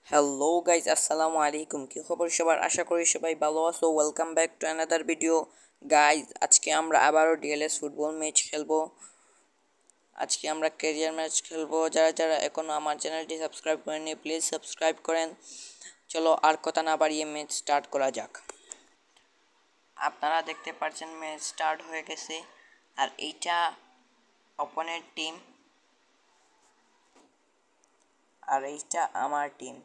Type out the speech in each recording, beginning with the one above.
Hello guys, আসসালামু আলাইকুম। কি খবর সবার? আশা করি সবাই ভালো আছো। Welcome back to another video. Guys, আজকে আমরা আবারও ডিএলএস ফুটবল ম্যাচ খেলবো। আজকে আমরা ক্যারিয়ার ম্যাচ খেলবো। যারা যারা এখনও আমার চ্যানেলটি সাবস্ক্রাইব করেননি, প্লিজ সাবস্ক্রাইব করেন। চলো আর কথা না বাড়িয়ে ম্যাচ স্টার্ট করা যাক। আপনারা দেখতে পাচ্ছেন ম্যাচ স্টার্ট হয়ে গেছে। আর এইটা অপোনেন্ট টিম, আর এইটা আমার টিম।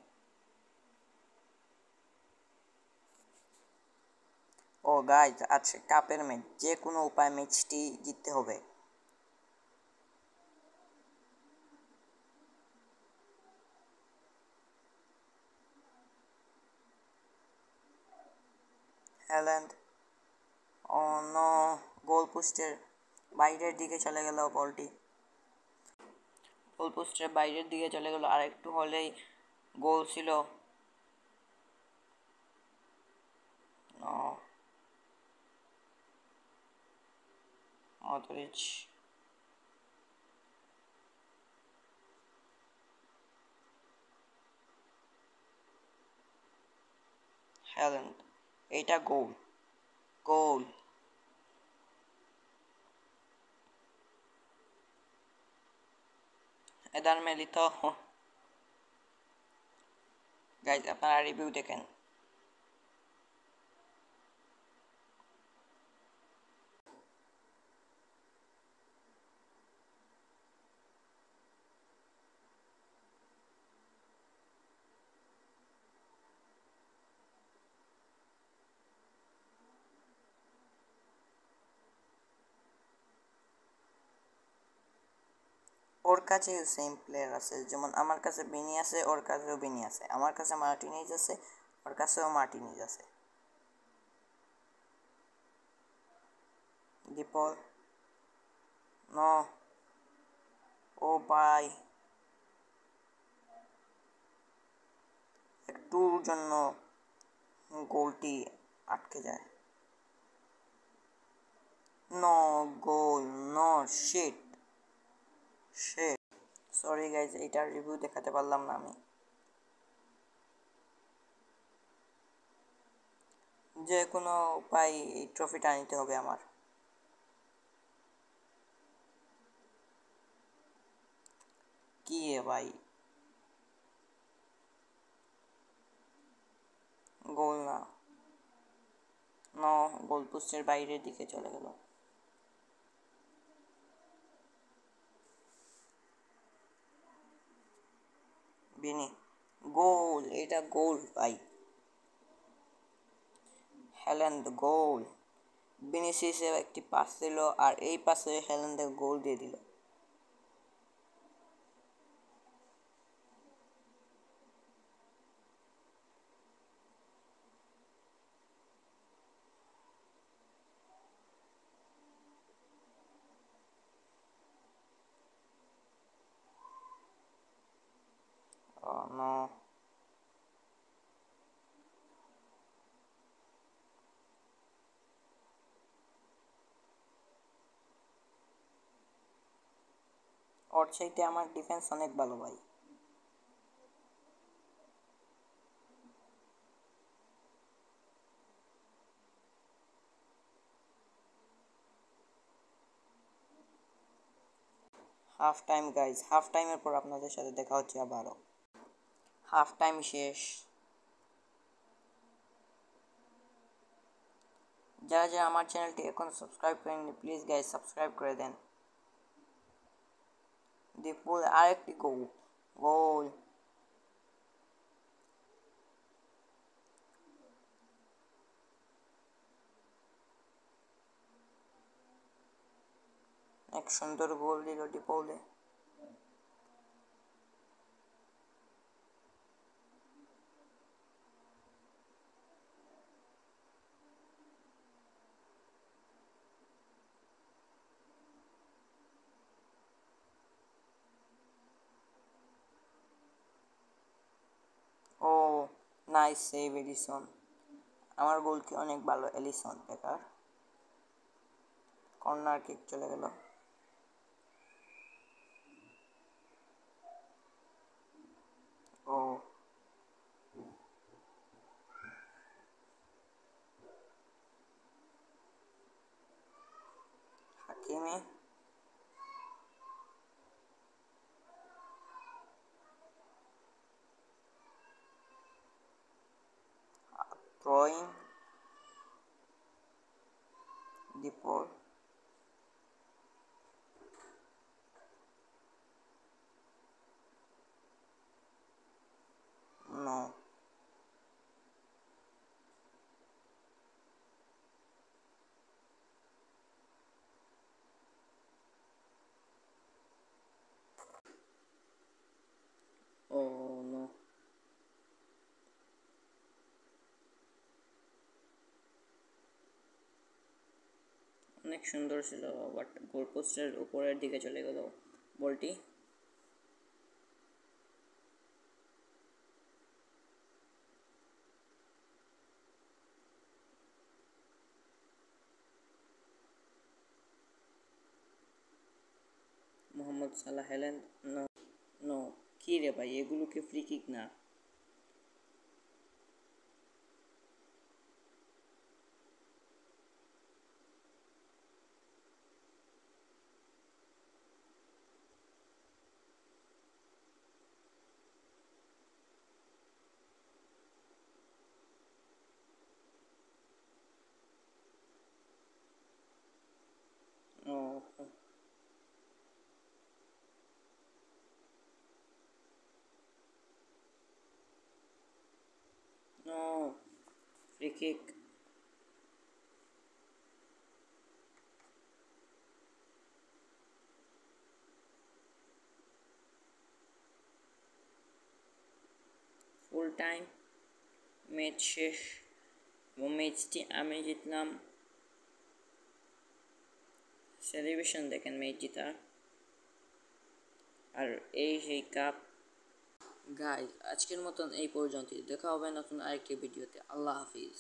ও গাইজ, আজকে কাপের ম্যাচ, যে কোনো উপায় ম্যাচটি জিততে হবে। হ্যাল্যান্ড, ও নো, গোল পোস্টের বাইরের দিকে চলে গেল বলটি। গোল পোস্টের বাইরের দিকে চলে গেল, আর একটু হলেই গোল ছিল। মডরিচ, হ্যাল্যান্ড, এইটা গোল। গোল। এদার মেলিতো। গাইজ, আপনারা রিভিউ দেখেন। ওর কাছেও সেম প্লেয়ার আছে, যেমন আমার কাছে বিনি আছে, ওর কাছেও বিনি আছে। আমার কাছে মার্টিনেজ আছে, ওর কাছেও মার্টিনেজ আছে। ডিপল, নো, ও ভাই, একটুর জন্য গোলটি আটকে যায়। No goal, no, shit, shit. Sorry guys, এইটার রিভিউ দেখাতে পারলাম না আমি। যে কোনো উপায় এই ট্রফিটা নিতে হবে আমার। কি এ ভাই, গোল না, ন, গোল পোস্টের বাইরের দিকে চলে গেল। বিনি, গোল, এটা গোল ভাই। হ্যাল্যান্ড, গোল। ভিনিসিয়াসে একটি পাস দিল, আর এই পাসে হ্যাল্যান্ডে গোল দিয়ে দিল। নো, ওর চাইতে আমার ডিফেন্স অনেক ভালো ভাই। হাফ টাইম গাইজ, হাফ টাইমের পর আপনাদের সাথে দেখা হচ্ছে আবারও। হাফ টাইম শেষ। যারা যারা আমার চ্যানেলটি এখন সাবস্ক্রাইব করেননি, প্লিজ গাইজ সাবস্ক্রাইব করে দেন। দীপুল, আরেকটি গোল। গোল। এক সুন্দর গোল দিল ডিপৌলে। ও, নাইস সেভ এলিসন। আমার গোলকি অনেক ভালো, এলিসন বেকার। কর্নার কিক চলে গেল। ও, তুমি? Throwing the ball. No. Oh no. অনেক সুন্দর ছিল, বাট গোলপোস্টের উপরের দিকে চলে গেল বলটি। মোহাম্মদ সালাহ হেলেন। নো নো, কি রে ভাই, এগুলো কি ফ্রি কিক না? Oh no, free kick. Full time, match শেষ এবং ম্যাচটি আমি জিতলাম। সেলিব্রেশন দেখেন ম্যাচ জিতার। আর এই সেই কাপ। গাইজ, আজকের মতন এই পর্যন্তই। দেখা হবে নতুন আরেকটি ভিডিওতে। আল্লাহ হাফিজ।